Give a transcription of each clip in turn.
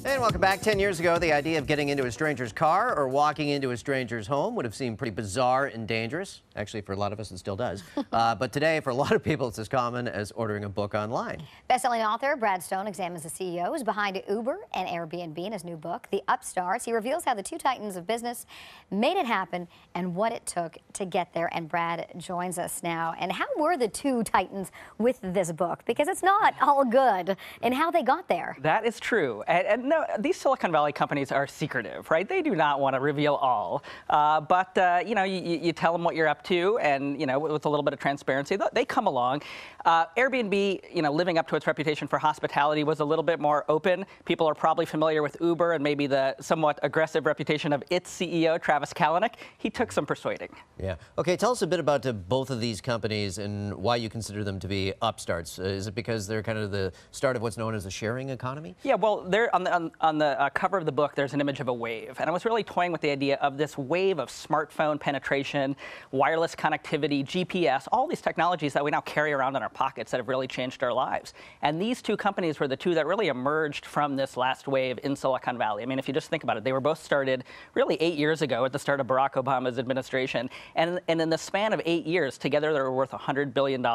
And welcome back. 10 years ago, the idea of getting into a stranger's car or walking into a stranger's home would have seemed pretty bizarre and dangerous. Actually, for a lot of us, it still does. But today, for a lot of people, it's as common as ordering a book online. Best-selling author Brad Stone examines the CEOs behind Uber and Airbnb in his new book, The Upstarts. He reveals how the two titans of business made it happen and what it took to get there. And Brad joins us now. And how were the two titans with this book? Because it's not all good in how they got there. That is true. And no, these Silicon Valley companies are secretive, right? They do not want to reveal all. You know, you tell them what you're up to, and, you know, with a little bit of transparency, they come along. Airbnb, you know, living up to its reputation for hospitality, was a little bit more open. People are probably familiar with Uber and maybe the somewhat aggressive reputation of its CEO, Travis Kalanick. He took some persuading. Yeah. Okay, tell us a bit about both of these companies and why you consider them to be upstarts. Is it because they're kind of the start of what's known as the sharing economy? Yeah, well, they're on the cover of the book, there's an image of a wave. And I was really toying with the idea of this wave of smartphone penetration, wireless connectivity, GPS, all these technologies that we now carry around in our pockets that have really changed our lives. And these two companies were the two that really emerged from this last wave in Silicon Valley. I mean, if you just think about it, they were both started really 8 years ago at the start of Barack Obama's administration. And in the span of 8 years, together they're worth $100 billion.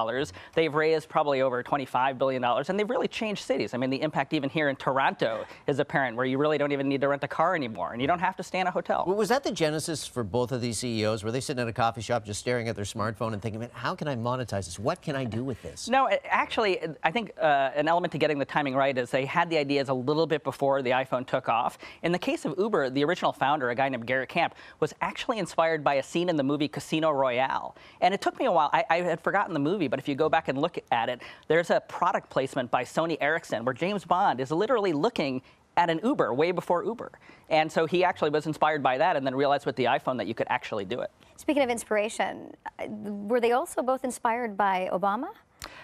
They've raised probably over $25 billion, and they've really changed cities. I mean, the impact even here in Toronto is apparent, where you really don't even need to rent a car anymore, and you don't have to stay in a hotel. Well, was that the genesis for both of these CEOs? Were they sitting at a coffee shop just staring at their smartphone and thinking, man, how can I monetize this? What can I do with this? No, actually, I think an element to getting the timing right is they had the ideas a little bit before the iPhone took off. In the case of Uber, the original founder, a guy named Garrett Camp, was actually inspired by a scene in the movie Casino Royale. And it took me a while. I had forgotten the movie, but if you go back and look at it, there's a product placement by Sony Ericsson where James Bond is literally looking at an Uber way before Uber. And so he actually was inspired by that and then realized with the iPhone that you could actually do it. Speaking of inspiration, were they also both inspired by Obama?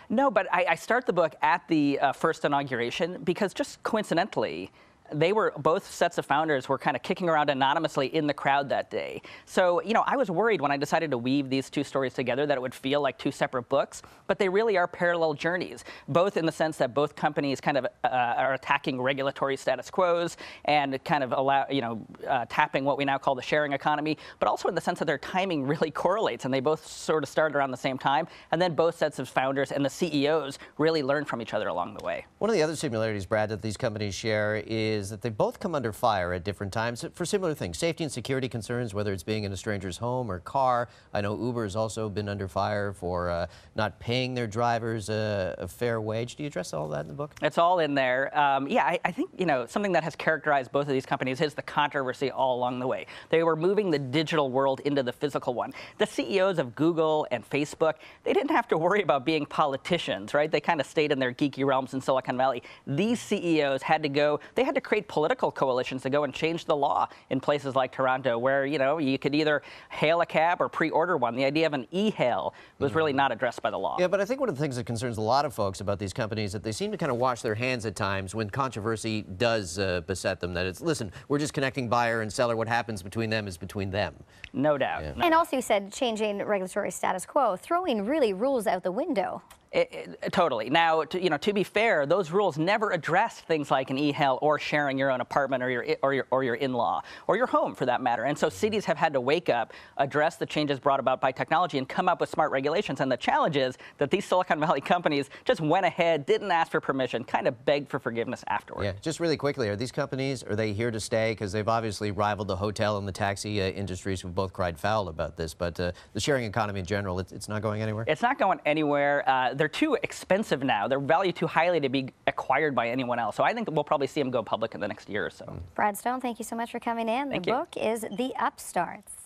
No, but I start the book at the first inauguration because just coincidentally, both sets of founders were kind of kicking around anonymously in the crowd that day. So, you know, I was worried when I decided to weave these two stories together that it would feel like two separate books, but they really are parallel journeys, both in the sense that both companies kind of are attacking regulatory status quos and kind of tapping what we now call the sharing economy, but also in the sense that their timing really correlates, and they both sort of started around the same time, and then both sets of founders and the CEOs really learned from each other along the way. One of the other similarities, Brad, that these companies share is that they both come under fire at different times for similar things. Safety and security concerns, whether it's being in a stranger's home or car. I know Uber has also been under fire for not paying their drivers a fair wage. Do you address all that in the book? It's all in there. Yeah, I think, you know, something that has characterized both of these companies is the controversy all along the way. They were moving the digital world into the physical one. The CEOs of Google and Facebook, they didn't have to worry about being politicians, right? They kind of stayed in their geeky realms in Silicon Valley. These CEOs had to create political coalitions to go and change the law in places like Toronto, where, you know, you could either hail a cab or pre-order one. The idea of an e-hail was really not addressed by the law. Yeah, but I think one of the things that concerns a lot of folks about these companies is that they seem to kind of wash their hands at times when controversy does beset them. That it's, listen, we're just connecting buyer and seller. What happens between them is between them. No doubt. Yeah. And also you said changing regulatory status quo, throwing really rules out the window. Totally. Now, to be fair, those rules never addressed things like an e-hail or sharing your own apartment or your in-law or your home, for that matter. And so cities have had to wake up, address the changes brought about by technology, and come up with smart regulations. And the challenge is that these Silicon Valley companies just went ahead, didn't ask for permission, kind of begged for forgiveness afterward. Yeah. Just really quickly, are these companies, are they here to stay? Because they've obviously rivaled the hotel and the taxi industries who've both cried foul about this. But the sharing economy in general, it's not going anywhere? It's not going anywhere. They're too expensive now. They're valued too highly to be acquired by anyone else. So I think we'll probably see them go public in the next year or so. Brad Stone, thank you so much for coming in. The book is The Upstarts.